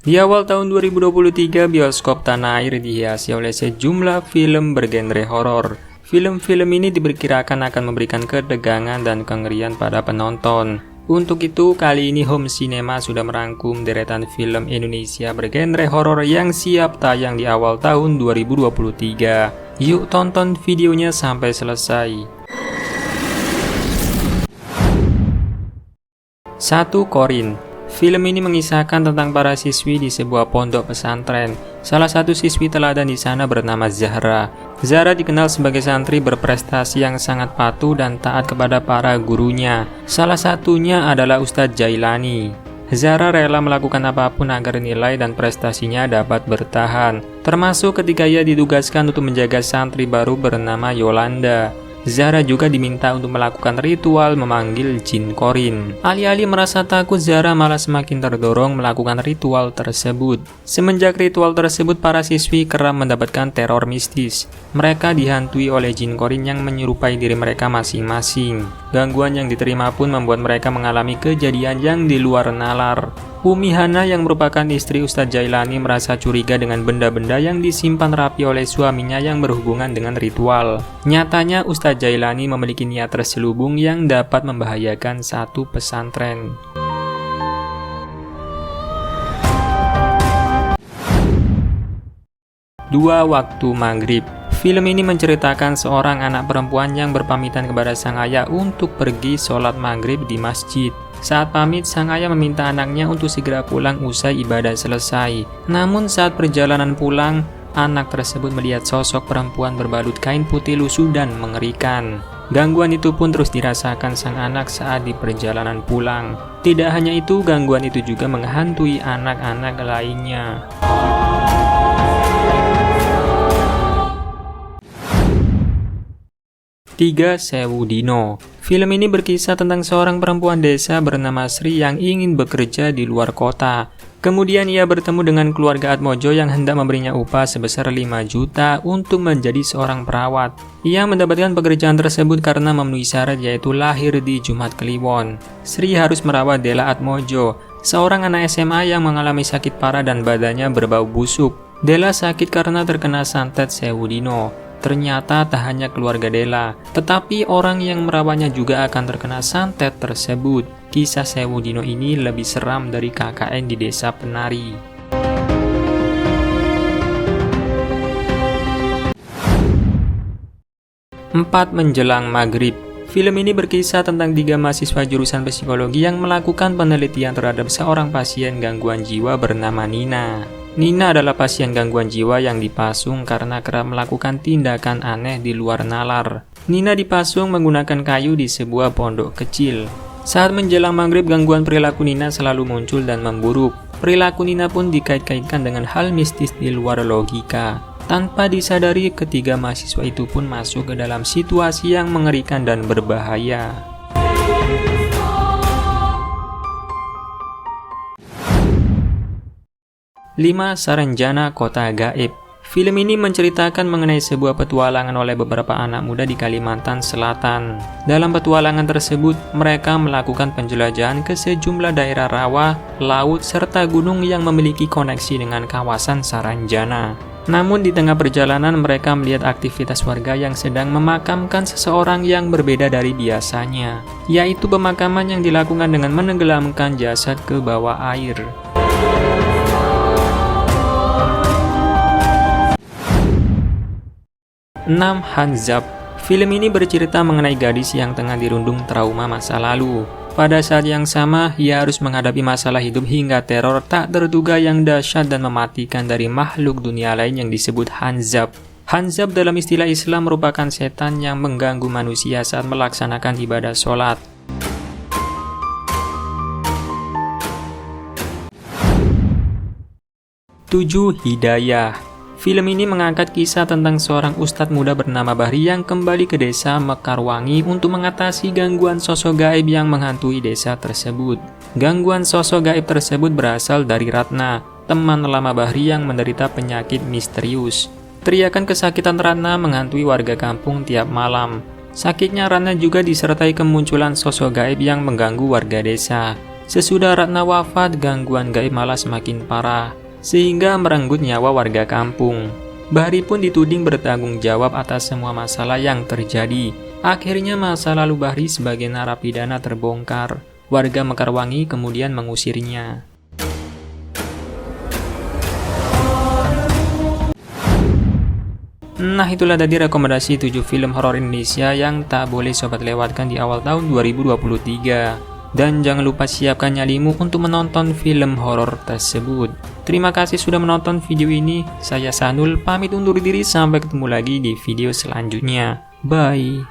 Di awal tahun 2023, bioskop tanah air dihiasi oleh sejumlah film bergenre horor. Film-film ini diperkirakan akan memberikan ketegangan dan kengerian pada penonton. Untuk itu, kali ini Home Cinema sudah merangkum deretan film Indonesia bergenre horor yang siap tayang di awal tahun 2023. Yuk tonton videonya sampai selesai. 1. Qorin. Film ini mengisahkan tentang para siswi di sebuah pondok pesantren. Salah satu siswi teladan di sana bernama Zahra. Zahra dikenal sebagai santri berprestasi yang sangat patuh dan taat kepada para gurunya. Salah satunya adalah Ustadz Jailani. Zahra rela melakukan apapun agar nilai dan prestasinya dapat bertahan, termasuk ketika ia ditugaskan untuk menjaga santri baru bernama Yolanda. Zahra juga diminta untuk melakukan ritual memanggil jin Qorin. Alih-alih merasa takut, Zahra malah semakin terdorong melakukan ritual tersebut. Semenjak ritual tersebut, para siswi kerap mendapatkan teror mistis. Mereka dihantui oleh jin Qorin yang menyerupai diri mereka masing-masing. Gangguan yang diterima pun membuat mereka mengalami kejadian yang di luar nalar. Umi Hana yang merupakan istri Ustadz Jailani merasa curiga dengan benda-benda yang disimpan rapi oleh suaminya yang berhubungan dengan ritual. Nyatanya Ustadz Jailani memiliki niat terselubung yang dapat membahayakan satu pesantren. 2. Waktu Maghrib. Film ini menceritakan seorang anak perempuan yang berpamitan kepada sang ayah untuk pergi sholat maghrib di masjid. Saat pamit, sang ayah meminta anaknya untuk segera pulang usai ibadah selesai. Namun saat perjalanan pulang, anak tersebut melihat sosok perempuan berbalut kain putih lusuh dan mengerikan. Gangguan itu pun terus dirasakan sang anak saat di perjalanan pulang. Tidak hanya itu, gangguan itu juga menghantui anak-anak lainnya. 3. Sewu Dino. Film ini berkisah tentang seorang perempuan desa bernama Sri yang ingin bekerja di luar kota. Kemudian ia bertemu dengan keluarga Atmojo yang hendak memberinya upah sebesar 5 juta untuk menjadi seorang perawat. Ia mendapatkan pekerjaan tersebut karena memenuhi syarat, yaitu lahir di Jumat Kliwon. Sri harus merawat Dela Atmojo, seorang anak SMA yang mengalami sakit parah dan badannya berbau busuk. Dela sakit karena terkena santet Sewu Dino. Ternyata tak hanya keluarga Dela, tetapi orang yang merawatnya juga akan terkena santet tersebut. Kisah Sewu Dino ini lebih seram dari KKN di Desa Penari. 4. Menjelang Maghrib. Film ini berkisah tentang 3 mahasiswa jurusan psikologi yang melakukan penelitian terhadap seorang pasien gangguan jiwa bernama Nina. Nina adalah pasien gangguan jiwa yang dipasung karena kerap melakukan tindakan aneh di luar nalar. Nina dipasung menggunakan kayu di sebuah pondok kecil. Saat menjelang maghrib, gangguan perilaku Nina selalu muncul dan memburuk. Perilaku Nina pun dikait-kaitkan dengan hal mistis di luar logika. Tanpa disadari, ketiga mahasiswa itu pun masuk ke dalam situasi yang mengerikan dan berbahaya. 5. Saranjana Kota Gaib. Film ini menceritakan mengenai sebuah petualangan oleh beberapa anak muda di Kalimantan Selatan. Dalam petualangan tersebut, mereka melakukan penjelajahan ke sejumlah daerah rawa, laut, serta gunung yang memiliki koneksi dengan kawasan Saranjana. Namun di tengah perjalanan mereka melihat aktivitas warga yang sedang memakamkan seseorang yang berbeda dari biasanya, yaitu pemakaman yang dilakukan dengan menenggelamkan jasad ke bawah air. 6. Hanzab. Film ini bercerita mengenai gadis yang tengah dirundung trauma masa lalu. Pada saat yang sama, ia harus menghadapi masalah hidup hingga teror tak terduga yang dahsyat dan mematikan dari makhluk dunia lain yang disebut Hanzab. Hanzab dalam istilah Islam merupakan setan yang mengganggu manusia saat melaksanakan ibadah sholat. 7. Hidayah. Film ini mengangkat kisah tentang seorang ustadz muda bernama Bahri yang kembali ke desa Mekarwangi untuk mengatasi gangguan sosok gaib yang menghantui desa tersebut. Gangguan sosok gaib tersebut berasal dari Ratna, teman lama Bahri yang menderita penyakit misterius. Teriakan kesakitan Ratna menghantui warga kampung tiap malam. Sakitnya Ratna juga disertai kemunculan sosok gaib yang mengganggu warga desa. Sesudah Ratna wafat, gangguan gaib malah semakin parah, sehingga merenggut nyawa warga kampung. Bahri pun dituding bertanggung jawab atas semua masalah yang terjadi. Akhirnya masa lalu Bahri sebagai narapidana terbongkar. Warga Mekarwangi kemudian mengusirnya. Nah, itulah tadi rekomendasi 7 film horor Indonesia yang tak boleh sobat lewatkan di awal tahun 2023. Dan jangan lupa siapkan nyalimu untuk menonton film horor tersebut. Terima kasih sudah menonton video ini. Saya Sanul pamit undur diri, sampai ketemu lagi di video selanjutnya. Bye.